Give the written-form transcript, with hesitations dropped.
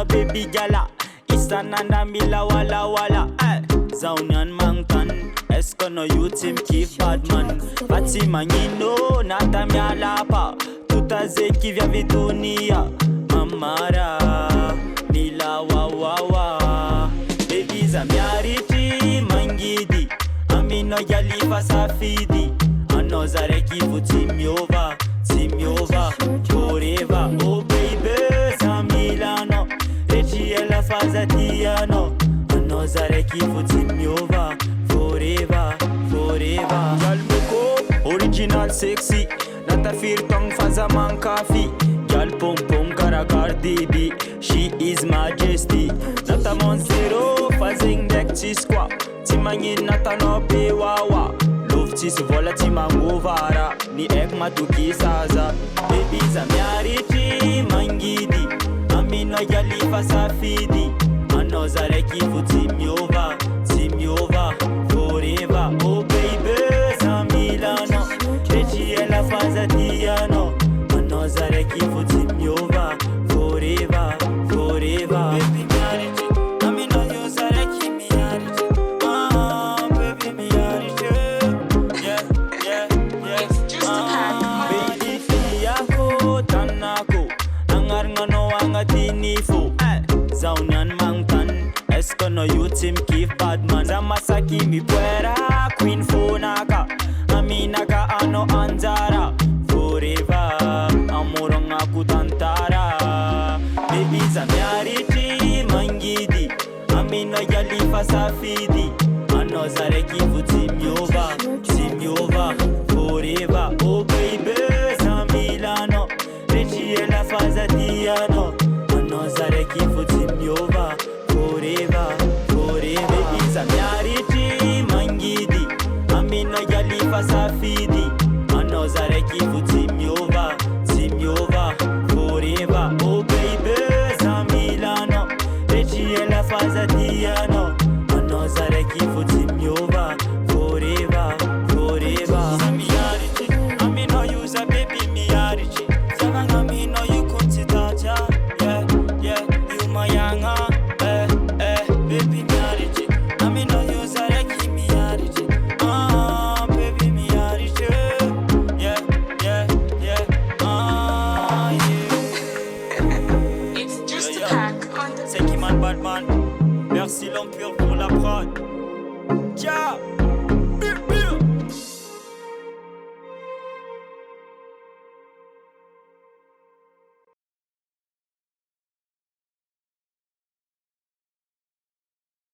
no baby gala. Isananda mila wala wala. Zaunian mangtan. Esko no you team kiff bad man. Fatima Nino nata mialapa. Tuta zeki vya vidunia. Mamara mila wawawa. Baby za Miharitry mangidi. Amino yalifa safidi. Anozare kifu timyova. Timyova forever. Oh baby za Milano. Rechiela fazatiano. Anozare kifu timyova. Forever, forever. Jalmoko, original sexy. Nata firtong faza man kafi. Gal pom pom kara Cardi B. She is majesty. Nata monstero, fazing dek squat. Timangin nata no be wawa. Love tis vola timangovara. Ni ek matuki saza. Baby za Miharitry mangidi. Amino yalifa safidi. Anozare kifu timyova. Timyova forever. Oh baby za Milano. Rechiela fazatiano. Anozare kifu timyova. Forever, forever. Baby Miharitry, amino yuzare ki Miharitry. Baby Miharitry. Yeah, yeah, yeah. Baby fiyako tanako. Angar ngano angatinifo. Zaunian mangtan. Esko no you team kiff bad man. Zamasaki mi puera. Queen fonaka. Aminaka ano anzara. Forever. Amorong aku tantara. Baby za Miharitry mangidi. Amino yalifa safidi. Anozare kifu timyova. Timyova forever. Oh baby za Milano. Rechiela fazatiano. Anozare kifu timyova. Forever, forever. Baby za Miharitry mangidi. Amino yalifa safidi. Anozare kifu timyova. Timyova forever. Oh baby za Milano. Rechiela fazatiano. Anozare kifu timyova. Forever, forever. Za Miharitry, amino yuza baby Miharitry. Zavanga amino you kuntitaja. Yeah, yeah, you mayanga. Baby Miharitry, amino yuzare ki Miharitry. Baby Miharitry. Yeah, yeah, yeah. Yeah. It's just a pack on the C'est Kiman Batman. Merci l'Empire pour la prod. Ciao.